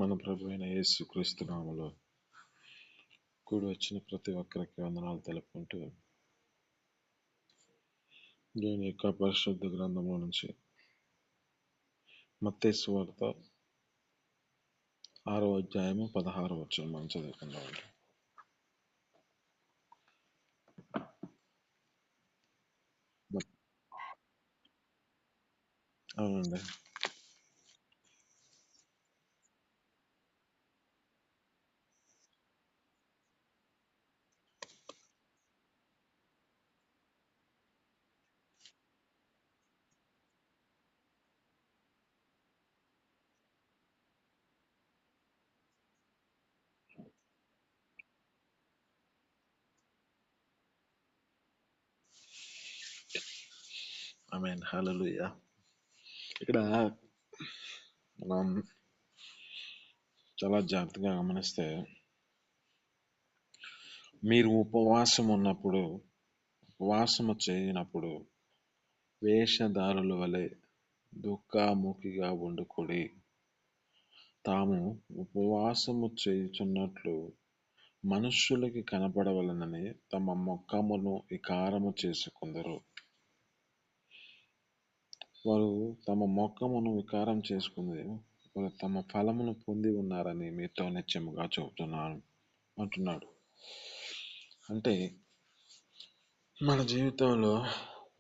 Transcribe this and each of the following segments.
మన ప్రభు అయిన యేసుక్రీస్తు నామములో కూడి వచ్చిన ప్రతి ఒక్కరికి వందనాలు తెలుపుకుంటూ దేవుని యొక్క పరిశుద్ధ గ్రంథంలో నుంచి మత్తయి సువార్త 6వ అధ్యాయము 16వ వచనం మనం చదువుకుందామండి. అవునండి. ఆమేన్. హల్లెలూయా. ఇక్కడ మనం చాలా జాగ్రత్తగా గమనిస్తే, మీరు ఉపవాసము చేయనప్పుడు వేషధారుల వలె దుఃఖముఖిగా ఉండుకుడి. తాము ఉపవాసము చేయుచున్నట్లు మనుష్యులకి కనపడవలెనని తమ ముఖమును వికారము చేసుకొందురు. వారు తమ ముఖమును వికారం చేసుకుని వారు తమ ఫలమును పొంది ఉన్నారని మీతో నిశ్చయముగా చెబుతున్నాను అంటున్నాడు. అంటే మన జీవితంలో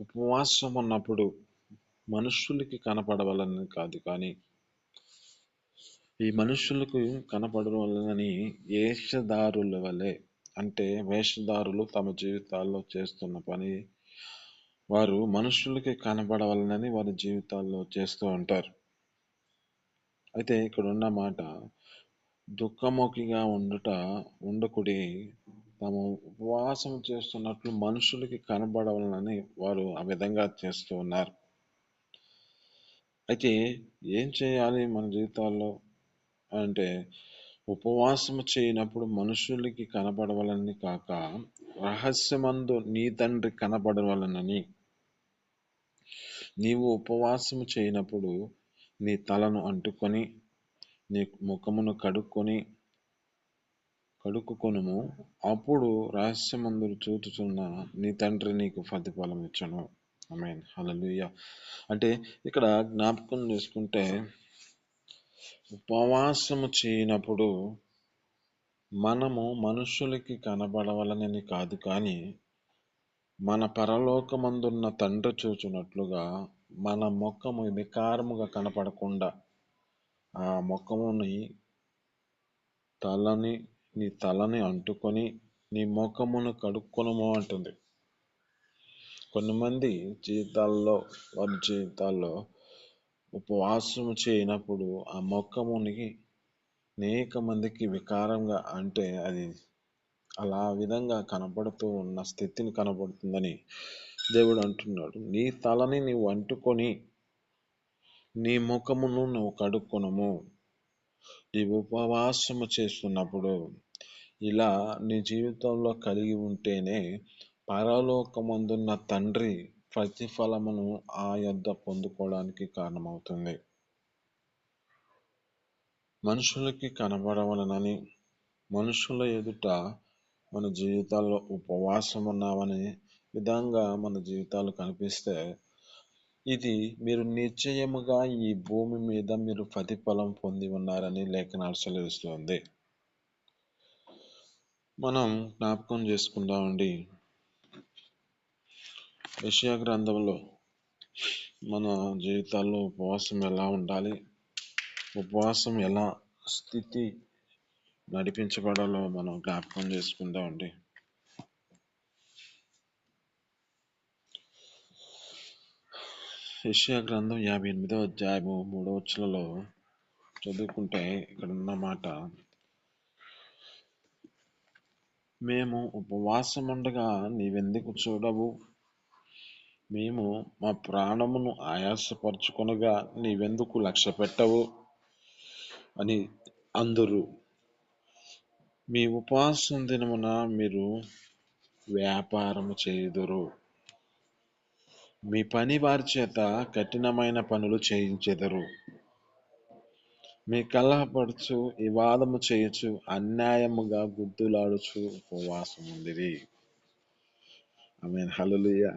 ఉపవాసం ఉన్నప్పుడు మనుష్యులకి కనపడవలని కాదు, కానీ ఈ మనుష్యులకు కనపడవలనని వేషధారుల వలె, అంటే వేషధారులు తమ జీవితాల్లో చేస్తున్న పని వారు మనుషులకి కనపడవలనని వారి జీవితాల్లో చేస్తూ ఉంటారు. అయితే ఇక్కడ ఉన్న మాట, దుఃఖముఖిగా ఉండకుడి, తాము ఉపవాసం చేస్తున్నట్లు మనుషులకి కనబడవలనని వారు ఆ విధంగా చేస్తూ ఉన్నారు. అయితే ఏం చేయాలి మన జీవితాల్లో అంటే, ఉపవాసము చేయనప్పుడు మనుషులకి కనపడవలని కాక రహస్యమందు నీ తండ్రి కనపడవలనని. నీవు ఉపవాసము చేయనప్పుడు నీ తలను అంటుకొని నీ ముఖమును కడుక్కుకొనుము, అప్పుడు రహస్యమందు చూచుచున్న నీ తండ్రి నీకు ప్రతిఫలం ఇచ్చును. ఆమేన్. హల్లెలూయా. అంటే ఇక్కడ జ్ఞాపకం చేసుకుంటే, ఉపవాసము చేయనప్పుడు మనము మనుషులకి కనబడవలనని కాదు, కానీ మన పరలోకమందున్న తండ్రి చూచున్నట్లుగా మన ముఖము వికారముగా కనపడకుండా ఆ ముఖముని నీ తలని అంటుకొని నీ ముఖమును కడుక్కొనుము అంటుంది. కొంతమంది వారి జీవితాల్లో ఉపవాసము చేయనప్పుడు ఆ ముఖమునికి అనేక మందికి వికారంగా, అంటే అది అలా విధంగా కనపడుతూ ఉన్న స్థితిని కనపడుతుందని దేవుడు అంటున్నాడు. నీ తలని నీవు అంటుకొని నీ ముఖమును నువ్వు కడుక్కొనుము. ఈ ఉపవాసము చేస్తున్నప్పుడు ఇలా నీ జీవితంలో కలిగి ఉంటేనే పరలోకమందున్న తండ్రి ప్రతిఫలమును ఆ యొద్ద పొందుకోవడానికి కారణమవుతుంది. మనుషులకి కనబడవలనని మనుషుల ఎదుట మన జీవితాల్లో ఉపవాసం ఉన్నామనే విధంగా మన జీవితాలు కనిపిస్తే, ఇది మీరు నిశ్చయముగా ఈ భూమి మీద మీరు ప్రతిఫలం పొంది ఉన్నారని లేఖనాలు సెలవిస్తుంది. మనం జ్ఞాపకం చేసుకుందామండి, యెషయా గ్రంథంలో మన జీవితాల్లో ఉపవాసం ఎలా ఉండాలి, ఉపవాసం ఎలా స్థితి నడిపించబడాలో మనం జ్ఞాపకం చేసుకుందామండి. యెషయా గ్రంథం 58వ అధ్యాయము 3వ వచనంలో చదువుకుంటే ఇక్కడ ఉన్న మాట, మేము ఉపవాసముండగా నీవెందుకు చూడవు, మేము మా ప్రాణమును ఆయాసపరచుకొనగా నీవెందుకు లక్ష్య పెట్టవు అని అందురు. మీ ఉపవాసం దినమున మీరు వ్యాపారము చేయుదురు, మీ పని వారి చేత కఠినమైన పనులు చేయించెదరు. మీ కలహపడుచు వివాదము చేయొచ్చు అన్యాయముగా గుద్దులాడుచు ఉపవాసం ఉండిరి. హల్లెలూయా.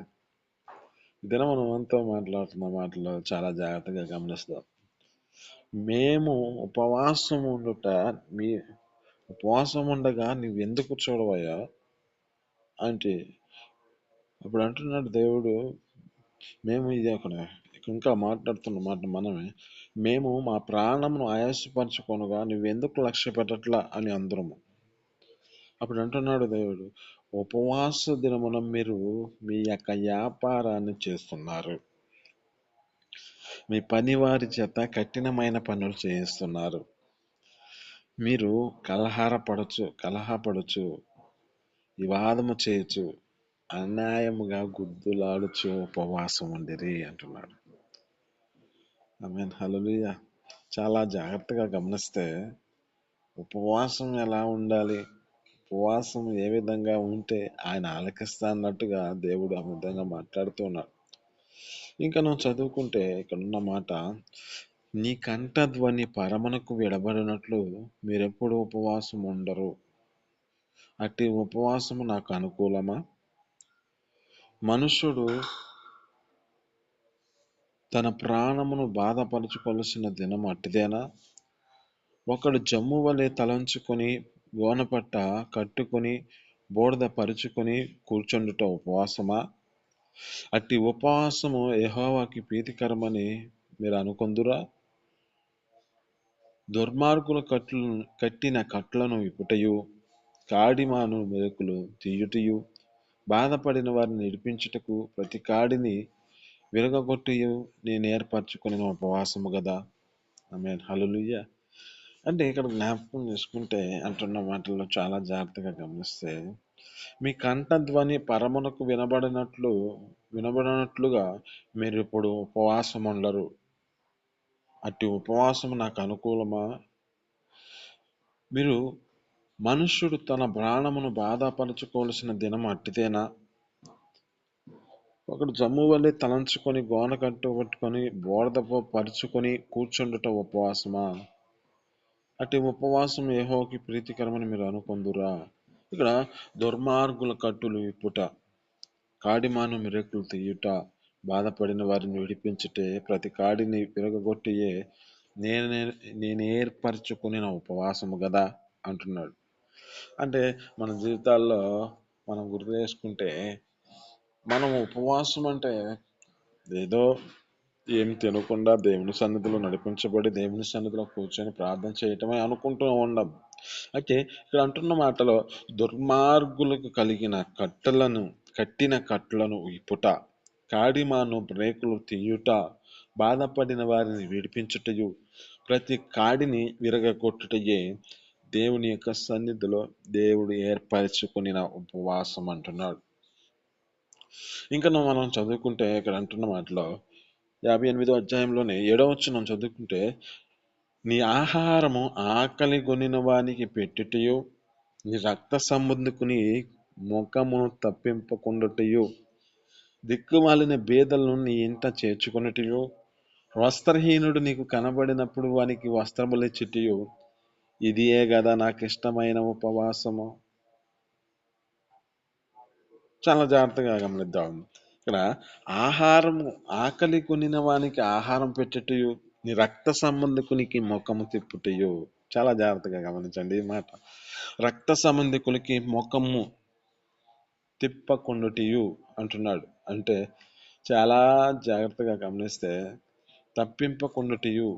దినం మనం మనతో మాట్లాడుతున్న మాటలు చాలా జాగ్రత్తగా గమనిస్తాం. మేము ఉపవాసం ఉండుట మీ ఉపవాసం ఉండగా నువ్వెందుకు చూడవయ్యా అంటే అప్పుడు అంటున్నాడు దేవుడు, మేము ఇది అక్కడ ఇంకా మాట్లాడుతున్న మాట మనమే, మేము మా ప్రాణమును ఆయాసపరచుకొనగా నువ్వెందుకు లక్ష్య పెట్టట్లా అని అందరము. అప్పుడు అంటున్నాడు దేవుడు, ఉపవాస దినమున మీరు మీ యొక్క వ్యాపారాన్ని చేస్తున్నారు, మీ పని వారి చేత కఠినమైన పనులు చేయిస్తున్నారు, మీరు కలహపడచ్చు వివాదము చేయొచ్చు అన్యాయముగా గుద్దులాడుచు ఉపవాసం ఉండిరి అంటున్నాడు. హల్లెలూయా. చాలా జాగ్రత్తగా గమనిస్తే ఉపవాసం ఎలా ఉండాలి, ఉపవాసం ఏ విధంగా ఉంటే ఆయన ఆలకిస్తా అన్నట్టుగా దేవుడు ఆ విధంగా మాట్లాడుతూ ఉన్నాడు. ఇంకా నువ్వు చదువుకుంటే ఇక్కడున్న మాట, నీ కంఠధ్వని పరమునకు విడబడినట్లు మీరెప్పుడు ఉపవాసం ఉండరు, అట్టి ఉపవాసము నాకు అనుకూలమా? మనుష్యుడు తన ప్రాణమును బాధపరచుకోవలసిన దినం అట్టిదేనా? ఒకడు జమ్ము వలె తలంచుకొని గోనపట్ట కట్టుకొని బోడద పరుచుకొని కూర్చుండుట ఉపవాసమా? అట్టి ఉపవాసము యెహోవాకి ప్రీతికరమని మీరు అనుకొందురా? దుర్మార్గుల కట్టిన కట్లను విప్పుటయు కాడిమాను మెరుకులు తీయుటయు బాధపడిన వారిని విడిపించుటకు ప్రతి కాడిని విరగగొట్టుయు నేను ఏర్పరచుకుని ఉపవాసము కదా. హల్లెలూయా. అంటే ఇక్కడ జ్ఞాపకం చేసుకుంటే అంటున్న మాటల్లో చాలా జాగ్రత్తగా గమనిస్తే, మీ కంఠధ్వని పరమునకు వినబడినట్లుగా మీరు ఇప్పుడు ఉపవాసం ఉండరు, అట్టి ఉపవాసం నాకు అనుకూలమా? మీరు మనుష్యుడు తన ప్రాణమును బాధపరచుకోవలసిన దినం అట్టిదేనా? ఒకడు జమ్ము వల్లే తలంచుకొని గోన కట్టుబట్టుకొని బోడదపో పరుచుకొని కూర్చుండుట ఉపవాసమా? అట్టి ఉపవాసం యెహోవాకి ప్రీతికరమని మీరు అనుకొందురా? ఇక్కడ దుర్మార్గుల కట్టులు విప్పుట, కాడిమాను మెరుకులు తీయుట, బాధపడిన వారిని విడిపించుటే, ప్రతి కాడిని విరగగొట్టియే నేను ఏర్పరచుకుని ఉపవాసము కదా అంటున్నాడు. అంటే మన జీవితాల్లో మనం గుర్తు చేసుకుంటే, మనం ఉపవాసం అంటే ఏదో ఏమి తినకుండా దేవుని సన్నిధిలో నడిపించబడి దేవుని సన్నిధిలో కూర్చొని ప్రార్థన చేయటమే అనుకుంటూ ఉండం. అయితే ఇక్కడ అంటున్న మాటలో దుర్మార్గులకు కట్టిన కట్లను విప్పుట, కాడిమాను బ్రేకులు తీయుట, బాధపడిన వారిని విడిపించుటయు ప్రతి కాడిని విరగొట్టుటయే దేవుని యొక్క సన్నిధిలో దేవుడు ఏర్పరచుకుని ఉపవాసం అంటున్నాడు. ఇంకా మనం చదువుకుంటే ఇక్కడ అంటున్న మాటలో 58వ అధ్యాయంలోనే 7వ వచనం చదువుకుంటే, నీ ఆహారము ఆకలి గొనిన వానికి పెట్టుటయు నీ రక్త సంబంధికుని ముఖమును తప్పింపకుండుటయు దిక్కుమాలిన బేదలను నీ ఇంట చేర్చుకున్నటయు వస్త్రహీనుడు నీకు కనబడినప్పుడు వానికి వస్త్రములిచ్చుటయు ఇదియే కదా నాకు ఇష్టమైన ఉపవాసము. చాలా జాగ్రత్తగా గమనిద్దాం. ఇక్కడ ఆహారము ఆకలి కొనిన వానికి ఆహారం పెట్టుటయు నీ రక్త సంబంధికునికి ముఖము తిప్పుటయు. చాలా జాగ్రత్తగా గమనించండి ఈ మాట. రక్త సంబంధికులకి ముఖము తిప్పకుండుటయు అంటున్నాడు. అంటే చాలా జాగ్రత్తగా గమనిస్తే తప్పింపకుండుటయు.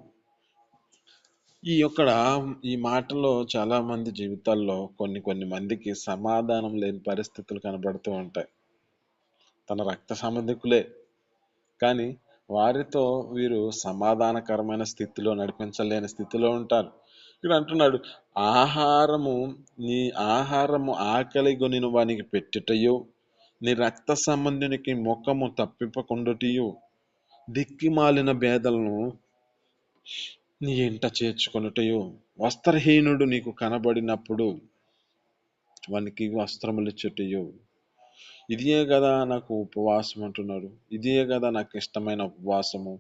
ఈ మాటలో చాలా మంది జీవితాల్లో కొన్ని మందికి సమాధానం లేని పరిస్థితులు కనబడుతూ ఉంటాయి. తన రక్త సంబంధికులే కానీ వారితో వీరు సమాధానకరమైన స్థితిలో నడిపించలేని స్థితిలో ఉంటారు. ఇక్కడ అంటున్నాడు, నీ ఆహారము ఆకలి గొనిన వానికి పెట్టుటయు నీ రక్త సంబంధునికి ముఖము తప్పింపకుండుటయు దిక్కిమాలిన బేదలను నీ ఇంట చేర్చుకొనుటయు వస్త్రహీనుడు నీకు కనబడినప్పుడు వానికి వస్త్రములిచ్చుటయు ఇదియే కదా నాకు ఉపవాసం అంటున్నాడు. ఇదియే కదా నాకు ఇష్టమైన ఉపవాసము.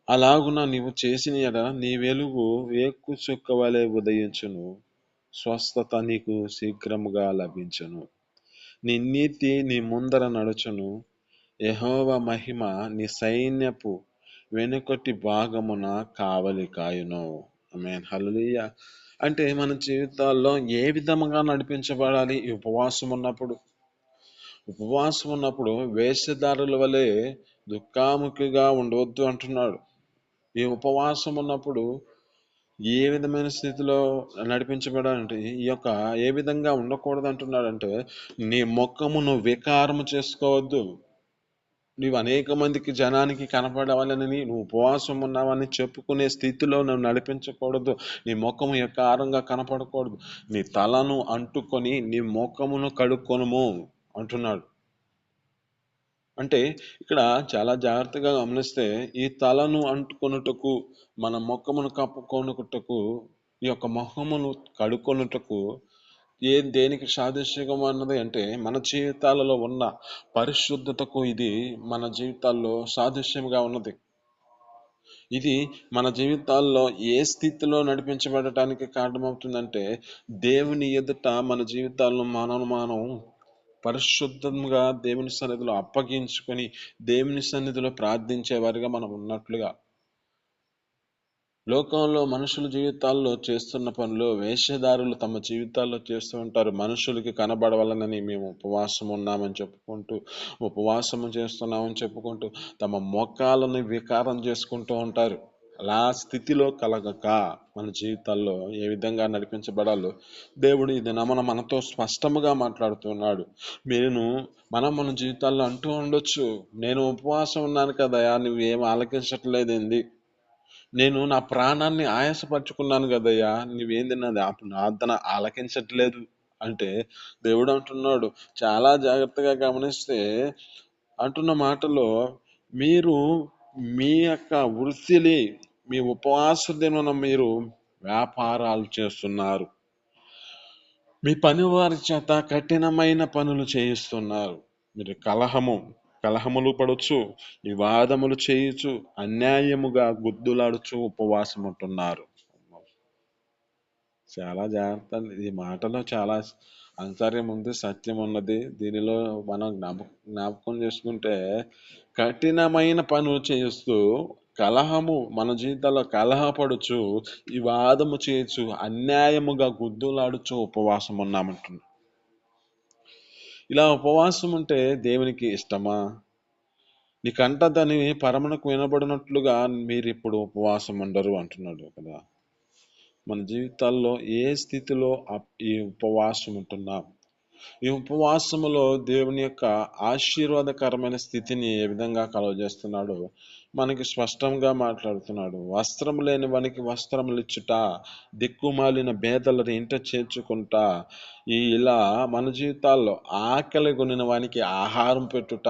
అలాగున నీవు చేసిన యెడల నీ వెలుగు వేకు చుక్క వలె ఉదయించును. స్వస్థత నీకు శీఘ్రముగా లభించును. నీ నీతి నీ ముందర నడుచును. యెహోవా మహిమ నీ సైన్యపు వెనుకటి భాగమున కావలి కాయును. ఆమేన్. హల్లెలూయా. అంటే మన జీవితాల్లో ఏ విధముగా నడిపించబడాలి ఈ ఉపవాసం ఉన్నప్పుడు? ఉపవాసం ఉన్నప్పుడు వేషధారుల వలె దుఃఖాముఖిగా ఉండవద్దు అంటున్నాడు. ఈ ఉపవాసం ఉన్నప్పుడు ఏ విధమైన స్థితిలో నడిపించబడాలంటే ఈ యొక్క ఏ విధంగా ఉండకూడదు అంటున్నాడంటే, నీ ముఖమును వికారము చేసుకోవద్దు. నీవు అనేక మందికి జనానికి కనపడవాలని నువ్వు ఉపవాసం ఉన్నావని చెప్పుకునే స్థితిలో నువ్వు నడిపించకూడదు. నీ ముఖము వికారంగా కనపడకూడదు. నీ తలను అంటుకొని నీ ముఖమును కడుక్కొనుము అంటున్నాడు. అంటే ఇక్కడ చాలా జాగ్రత్తగా గమనిస్తే ఈ తలను అంటుకొనుటకు మన ముఖమును కప్పుకొనుటకు ఈ యొక్క మొహమును కడుక్కొనుటకు దేనికి సాదృశ్యంగా ఉన్నది అంటే మన జీవితాలలో ఉన్న పరిశుద్ధతకు ఇది మన జీవితాల్లో సాదృశ్యంగా ఉన్నది. ఇది మన జీవితాల్లో ఏ స్థితిలో నడిపించబడటానికి కారణమవుతుందంటే దేవుని ఎదుట మన జీవితాలను మనం పరిశుద్ధంగా దేవుని సన్నిధిలో అప్పగించుకొని దేవుని సన్నిధిలో ప్రార్థించే వారిగా మనం ఉన్నట్లుగా. లోకంలో మనుషుల జీవితాల్లో చేస్తున్న పనులు వేషధారులు తమ జీవితాల్లో చేస్తూ ఉంటారు. మనుషులకి కనబడవాలనని మేము ఉపవాసం ఉన్నామని చెప్పుకుంటూ, ఉపవాసము చేస్తున్నామని చెప్పుకుంటూ తమ మొఖాలను వికారం చేసుకుంటూ ఉంటారు. అలా స్థితిలో కలగక మన జీవితాల్లో ఏ విధంగా నడిపించబడాలో దేవుడు ఈ దినమున మనతో స్పష్టముగా మాట్లాడుతున్నాడు. మన జీవితాల్లో అంటూ ఉండొచ్చు, నేను ఉపవాసం ఉన్నాను కదయా, నువ్వు ఏం ఆలకించట్లేదేంది? నేను నా ప్రాణాన్ని ఆయాసపరుచుకున్నాను కదయ్యా, నువ్వేంది నాది ప్రార్థన ఆలకించట్లేదు అంటే దేవుడు అంటున్నాడు. చాలా జాగ్రత్తగా గమనిస్తే అంటున్న మాటలో, మీరు మీ యొక్క వృత్తిని మీ ఉపవాస దినమున మీరు వ్యాపారాలు చేస్తున్నారు. మీ పనివారి చేత కఠినమైన పనులు చేయిస్తున్నారు. మీరు కలహములు పడొచ్చు, వివాదములు చేయొచ్చు, అన్యాయముగా గుద్దులాడుచు ఉపవాసం ఉంటున్నారు. చాలా జాగ్రత్త. ఈ మాటలో చాలా ఆంతర్యం ఉంది, సత్యం ఉన్నది. దీనిలో మనం జ్ఞాపకం చేసుకుంటే కఠినమైన పనులు చేస్తూ మన జీవితాల్లో కలహపడుచు, వివాదము చేయొచ్చు, అన్యాయముగా గుద్దులాడుచు ఉపవాసం ఉన్నామంటున్నాం. ఇలా ఉపవాసం ఉంటే దేవునికి ఇష్టమా? నీకంట దాని పరమునకు వినబడినట్లుగా మీరు ఇప్పుడు ఉపవాసం ఉండరు అంటున్నాడు కదా. మన జీవితాల్లో ఏ స్థితిలో ఈ ఉపవాసం ఉంటున్నాం? ఈ ఉపవాసములో దేవుని యొక్క ఆశీర్వాదకరమైన స్థితిని ఏ విధంగా కలుగజేస్తున్నాడో మనకి స్పష్టంగా మాట్లాడుతున్నాడు. వస్త్రం లేని వానికి వస్త్రములు ఇచ్చుట, దిక్కుమాలిన బేదలను ఇంట చేర్చుకుంటా, ఇలా మన జీవితాల్లో ఆకలి కొనిన వానికి ఆహారం పెట్టుట,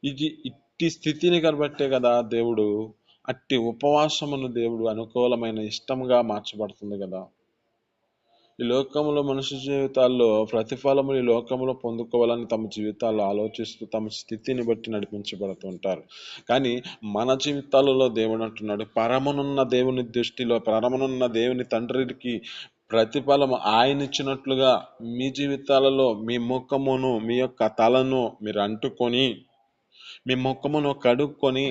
ఇట్టి స్థితిని కనబట్టే కదా దేవుడు అట్టి ఉపవాసమును దేవుడు అనుకూలమైన ఇష్టంగా మార్చబడుతుంది కదా. ఈ లోకంలో మనుషు జీవితాల్లో ప్రతిఫలము ఈ లోకంలో పొందుకోవాలని తమ జీవితాల్లో ఆలోచిస్తూ తమ స్థితిని బట్టి నడిపించబడుతుంటారు. కానీ మన జీవితాలలో దేవుడు అంటున్నాడు, పరమనున్న దేవుని దృష్టిలో, పరమనున్న దేవుని తండ్రికి ప్రతిఫలం ఆయన ఇచ్చినట్లుగా మీ జీవితాలలో మీ ముఖమును మీ యొక్క తలను మీరు అంటుకొని మీ ముఖమును కడుక్కొని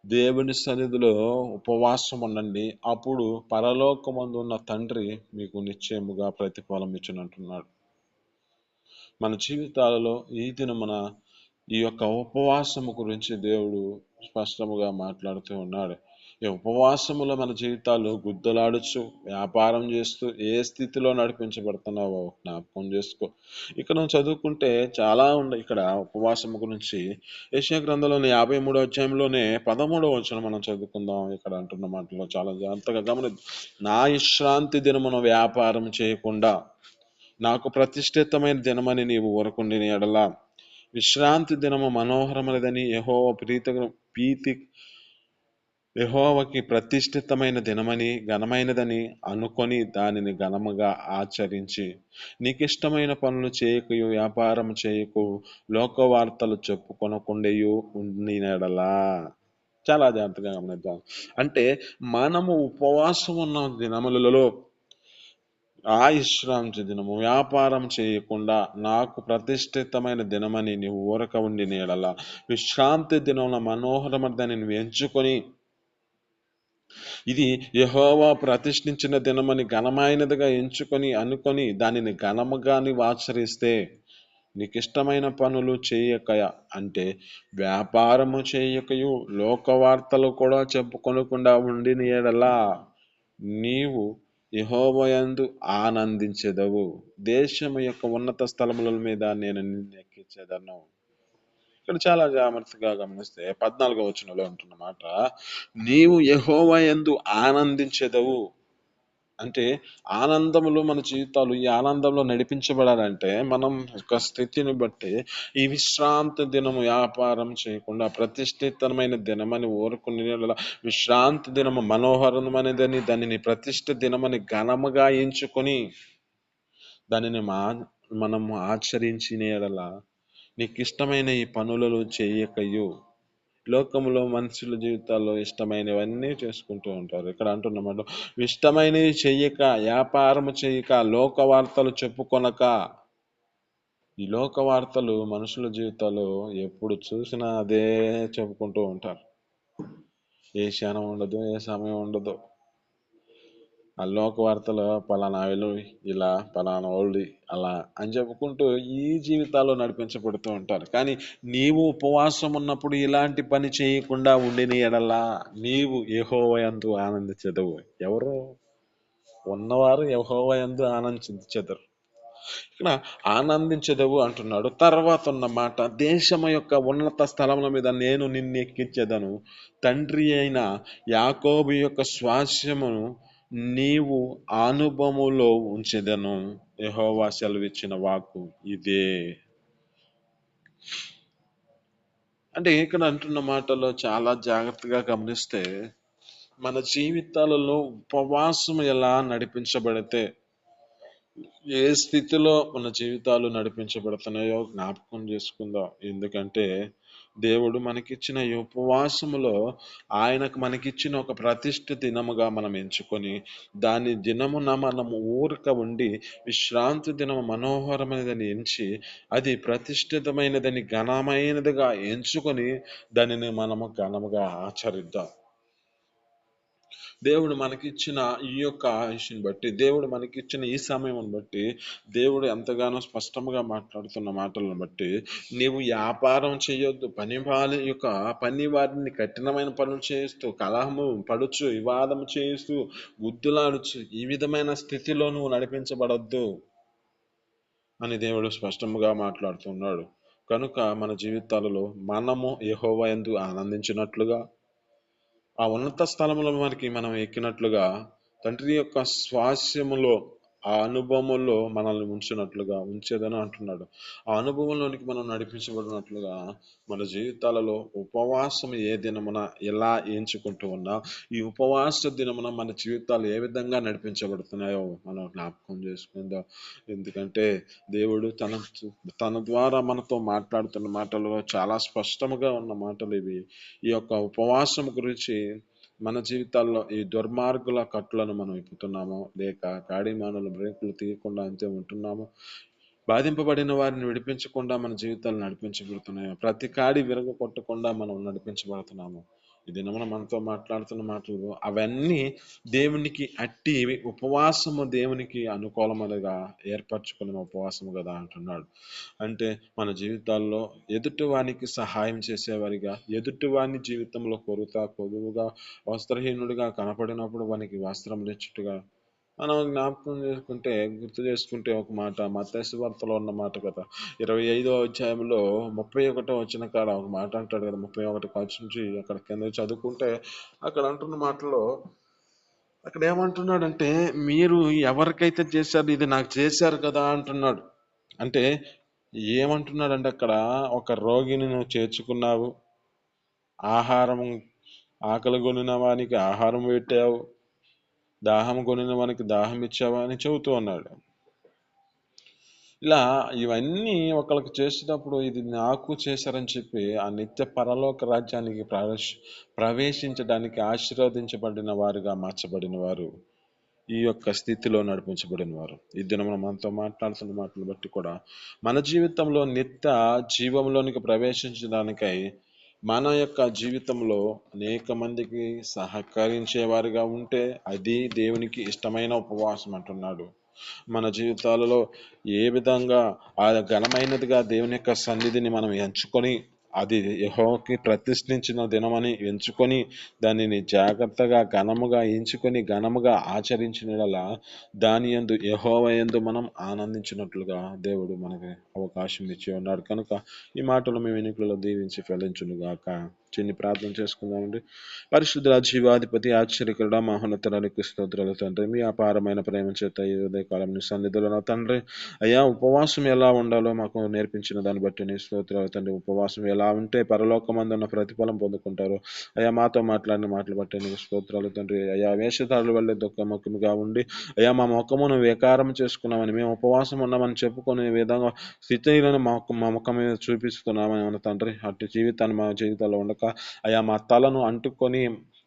దేవుని సన్నిధిలో ఉపవాసం ఉండండి. అప్పుడు పరలోకమందు ఉన్న తండ్రి మీకు నిశ్చయముగా ప్రతిఫలం ఇచ్చినట్టున్నాడు. మన జీవితాలలో ఈ దినమున ఈ యొక్క ఉపవాసము గురించి దేవుడు స్పష్టముగా మాట్లాడుతూ ఉన్నాడు. ఈ ఉపవాసములో మన జీవితాలు గుద్దలాడుచు వ్యాపారం చేస్తూ ఏ స్థితిలో నడిపించబడుతున్నావో జ్ఞాపకం చేసుకో. ఇక్కడ నువ్వు చదువుకుంటే చాలా ఉన్నాయి. ఇక్కడ ఉపవాసము గురించి యెషయా గ్రంథంలోని 53వ అధ్యాయంలోనే 13వ వచనం మనం చదువుకుందాం. ఇక్కడ అంటున్న మాటలో చాలా జాగ్రత్తగా గమనిద్దాం. నా విశ్రాంతి దినమున వ్యాపారం చేయకుండా నాకు ప్రతిష్ఠితమైన దినమని నీవు ఊరకుండిన ఎడల, విశ్రాంతి దినము మనోహరమైనదని యెహోవాకి ప్రతిష్ఠితమైన దినమని ఘనమైనదని అనుకొని దానిని ఘనముగా ఆచరించి, నీకిష్టమైన పనులు చేయకయు వ్యాపారం చేయకు లోకవార్తలు చెప్పుకొనకుండయు ఉండిన ఎడల. చాలా జాగ్రత్తగా గమనిద్దాం. అంటే మనము ఉపవాసం ఉన్న దినములలో ఆ విశ్రాంతి దినము వ్యాపారం చేయకుండా నాకు ప్రతిష్ఠితమైన దినమని నీవు ఊరక ఉండిన యెడల విశ్రాంతి దినమున మనోహరమని నువ్వు ఎంచుకొని ఇది యెహోవా ప్రతిష్ఠించిన దినమని ఘనమైనదిగా ఎంచుకొని అనుకొని దానిని ఘనముగా నీవు ఆచరిస్తే నీకిష్టమైన పనులు చేయక అంటే వ్యాపారము చేయకయు లోకవార్తలు కూడా చెప్పుకొనకుండా ఉండిన యెడల నీవు యెహోవాయందు ఆనందించెదవు. దేశము యొక్క ఉన్నత స్థలముల మీద నేను నిన్ను ఎక్కించెదను. ఇక్కడ చాలా జాగ్రత్తగా గమనిస్తే 14వ వచనంలో ఉంటున్న మాట, నీవు యెహోవా యందు ఆనందించెదవు. అంటే ఆనందములో మన జీవితాలు ఈ ఆనందంలో నడిపించబడాలంటే మనం ఒక స్థితిని బట్టి ఈ విశ్రాంతి దినము వ్యాపారం చేయకుండా ప్రతిష్ఠితమైన దినమని ఊరుకుని విశ్రాంతి దినము మనోహరమైనదని దానిని ప్రతిష్ఠ దినమని ఘనముగా ఎంచుకొని దానిని మనము ఆచరించిన యెడల నీకు ఇష్టమైన ఈ పనులలో చేయకయు లోకములో మనుషుల జీవితాల్లో ఇష్టమైనవన్నీ చేసుకుంటూ ఉంటారు. ఇక్కడ అంటున్నమాట ఇష్టమైనవి చెయ్యక వ్యాపారము చేయక లోక వార్తలు చెప్పుకొనక ఈ లోక వార్తలు మనుషుల జీవితాల్లో ఎప్పుడు చూసినా అదే చెప్పుకుంటూ ఉంటారు. ఏ క్షణం ఉండదు, ఏ సమయం ఉండదు. ఆ లోక వార్తలు పలానా వాళ్ళు ఇలా పలానా వాళ్ళు అలా అని చెప్పుకుంటూ ఈ జీవితాల్లో నడిపించబడుతూ ఉంటారు. కానీ నీవు ఉపవాసం ఉన్నప్పుడు ఇలాంటి పని చేయకుండా ఉండిన యెడల నీవు యెహోవా యందు ఆనందించెదవు. ఎవరు ఉన్నవారు యెహోవా యందు ఆనందించెదరు. ఇక్కడ ఆనందించెదవు అంటున్నాడు. తర్వాత ఉన్న మాట దేశము యొక్క ఉన్నత స్థలముల మీద నేను నిన్ను ఎక్కించెదను. తండ్రి అయిన యాకోబు యొక్క స్వాస్యమును నీవు అనుభవములో ఉంచెదను. యెహోవా సెలవిచ్చిన వాక్కు ఇదే. అంటే ఇక్కడ అంటున్న మాటలో చాలా జాగ్రత్తగా గమనిస్తే మన జీవితాలలో ఉపవాసం ఎలా నడిపించబడితే ఏ స్థితిలో మన జీవితాలు నడిపించబడుతున్నాయో జ్ఞాపకం చేసుకుందాం. ఎందుకంటే దేవుడు మనకిచ్చిన ఈ ఉపవాసములో ఆయనకు మనకిచ్చిన ఒక ప్రతిష్ఠ దినముగా మనం ఎంచుకొని దాని దినమున మనము ఊరక ఉండి విశ్రాంతి దినము మనోహరమైనదని ఎంచి అది ప్రతిష్ఠితమైనదని ఘనమైనదిగా ఎంచుకొని దానిని మనము ఘనముగా ఆచరిద్దాం. దేవుడు మనకిచ్చిన ఈ యొక్క ఆయుష్ని బట్టి దేవుడు మనకిచ్చిన ఈ సమయం బట్టి దేవుడు ఎంతగానో స్పష్టంగా మాట్లాడుతున్న మాటలను బట్టి నీవు వ్యాపారం చేయొద్దు, పని వారిని కఠినమైన పనులు చేస్తూ కలహము పడుచు వివాదం చేస్తూ గుద్దులాడుచు ఈ విధమైన స్థితిలో నువ్వు నడిపించబడద్దు అని దేవుడు స్పష్టంగా మాట్లాడుతున్నాడు. కనుక మన జీవితాలలో మనము యెహోవా యందు ఆనందించినట్లుగా ఆ ఉన్నత స్థలములో మనం ఎక్కినట్లుగా తండ్రి యొక్క స్వాస్యములో ఆ అనుభవములో మనల్ని ఉంచేదని అంటున్నాడు. ఆ అనుభవంలోనికి మనం నడిపించబడినట్లుగా మన జీవితాలలో ఉపవాసం ఏ దినమున ఎలా ఎంచుకుంటూ ఉన్నా ఈ ఉపవాస దినమున మన జీవితాలు ఏ విధంగా నడిపించబడుతున్నాయో మనం జ్ఞాపకం చేసుకుందాం. ఎందుకంటే దేవుడు తన ద్వారా మనతో మాట్లాడుతున్న మాటలు చాలా స్పష్టముగా ఉన్న మాటలు ఇవి. ఈ యొక్క ఉపవాసం గురించి మన జీవితాల్లో ఈ దుర్మార్గుల కట్టులను మనం ఇప్పుతున్నామో లేక కాడిమానుల బ్రేకులు తీయకుండా అంతే ఉంటున్నామో బాధింపబడిన వారిని విడిపించకుండా మన జీవితాలు నడిపించబడుతున్నాయో ప్రతి కాడి విరగొట్టకుండా మనం నడిపించబడుతున్నాము. ఈ దినమున మనతో మాట్లాడుతున్న మాటలు అవన్నీ దేవునికి ఉపవాసము దేవునికి అనుకూలముగా ఏర్పరచుకున్న ఉపవాసము కదా అంటున్నాడు. అంటే మన జీవితాల్లో ఎదుటివానికి సహాయం చేసేవారిగా ఎదుటివాని జీవితంలో కొదువుగా వస్త్రహీనుడిగా కనపడినప్పుడు వానికి వస్త్రం తెచ్చుట్టుగా మనం గుర్తు చేసుకుంటే ఒక మాట మత్తయి సువార్తలో ఉన్న మాట కదా 25వ అధ్యాయంలో 31వ వచన కాడ ఒక మాట అంటాడు కదా. 31 కాచి నుంచి అక్కడ కింద చదువుకుంటే అక్కడ అంటున్న మాటలో అక్కడ ఏమంటున్నాడంటే మీరు ఎవరికైతే చేశారు ఇది నాకు చేశారు కదా అంటున్నాడు. అంటే ఏమంటున్నాడంటే అక్కడ ఒక రోగిని నువ్వు చేర్చుకున్నావు, ఆహారం ఆకలి కొనిన వానికి ఆహారం పెట్టావు, దాహం కొనిన వానికి దాహం ఇచ్చావా అని చెబుతూ ఉన్నాడు. ఇలా ఇవన్నీ ఒకళ్ళకి చేసేటప్పుడు ఇది నాకు చేశారని చెప్పి ఆ నిత్య పరలోక రాజ్యానికి ప్రవేశించడానికి ఆశీర్వదించబడిన వారుగా మార్చబడిన వారు, ఈ యొక్క స్థితిలో నడిపించబడిన వారు. ఈ దినం మనతో మాట్లాడుతున్న మాటలు బట్టి కూడా మన జీవితంలో నిత్య జీవంలోనికి ప్రవేశించడానికై మన యొక్క జీవితంలో అనేక మందికి సహకరించేవారుగా ఉంటే అది దేవునికి ఇష్టమైన ఉపవాసం అంటున్నాడు. మన జీవితాలలో ఏ విధంగా ఆ ఘనమైనదిగా దేవుని యొక్క సన్నిధిని మనం ఎంచుకొని, అది యెహోవాకి ప్రతిష్ఠించిన దినమని ఎంచుకొని దానిని జాగ్రత్తగా ఘనముగా ఎంచుకొని ఘనముగా ఆచరించినలా దాని యందు యెహోవా యందు మనం ఆనందించినట్లుగా దేవుడు మనకి అవకాశం ఇచ్చి ఉన్నాడు కనుక ఈ మాటలు మీ వెనుకలలో దీవించి ఫలించునుగాక. చిన్ని ప్రార్థన చేసుకుందామండి. పరిశుద్ధ జీవాధిపతి ఆశ్చర్యకరుడ మహోన్నతరానికి స్తోత్రాలు తండ్రి. మీ అపారమైన ప్రేమ చేత ఈ ఉదయకాలం నీ సన్నిధిలో నా తండ్రి అయ్యా ఉపవాసం ఎలా ఉండాలో మాకు నేర్పించిన దాన్ని బట్టి నీ స్తోత్రాలు తండ్రి. ఉపవాసం ఎలా ఉంటే పరలోకమందున్న ప్రతిఫలం పొందుకుంటారు అయ్యా మాతో మాట్లాడిన మాటలు బట్టి నీకు స్తోత్రాలు తండ్రి. అయ్యా వేషధారుల వల్లే దుఃఖముఖముగా ఉండి అయ్యా మా ముఖమును వికారం చేసుకున్నామని, మేము ఉపవాసం ఉన్నామని చెప్పుకునే విధంగా స్థితిలను మా ముఖం మీద చూపిస్తున్నామని మన తండ్రి. అట్టి జీవితాన్ని మా జీవితాల్లో ఉండక అయ్యా మా తలను అంటుకొని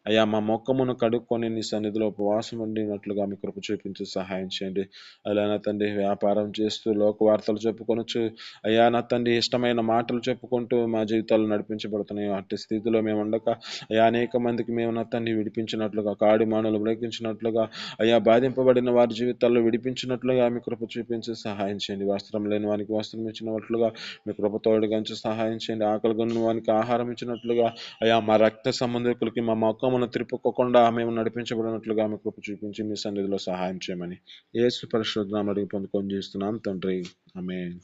అయ్యా మా ముఖమును కడుక్కొని నీ సన్నిధిలో ఉపవాసం ఉండినట్లుగా మీ కృప చూపించి సహాయం చేయండి. అలా నా తండ్రి వ్యాపారం చేస్తూ లోక వార్తలు చెప్పుకొనొచ్చు అయ్యా నా తండ్రి ఇష్టమైన మాటలు చెప్పుకుంటూ మా జీవితాలు నడిపించబడుతున్నాయి. అట్టి స్థితిలో మేము ఉండక అయ్యా అనేక మందికి మేము నా తండ్రి విడిపించినట్లుగా, కాడి మానలు బ్రేకించినట్లుగా, అయ్యా బాధింపబడిన వారి జీవితాల్లో విడిపించినట్లుగా మీ కృప చూపించి సహాయం చేయండి. వస్త్రం లేని వానికి వస్త్రం ఇచ్చినట్లుగా మీ కృప తోడుగంచి సహాయం చేయండి. ఆకలి కొన్న వానికి ఆహారం ఇచ్చినట్లుగా అయ్యా మా రక్త సంబంధికులకి మా మొక్కమును త్రిప్పుకోకుండా మేము నడిపించబడినట్లుగా మీ కృప చూపించి మీ సన్నిధిలో సహాయం చేయమని యేసు పరిశుద్ధ నామములో అడిగి పొందుకొని చేస్తున్నాం తండ్రి. ఆమేన్.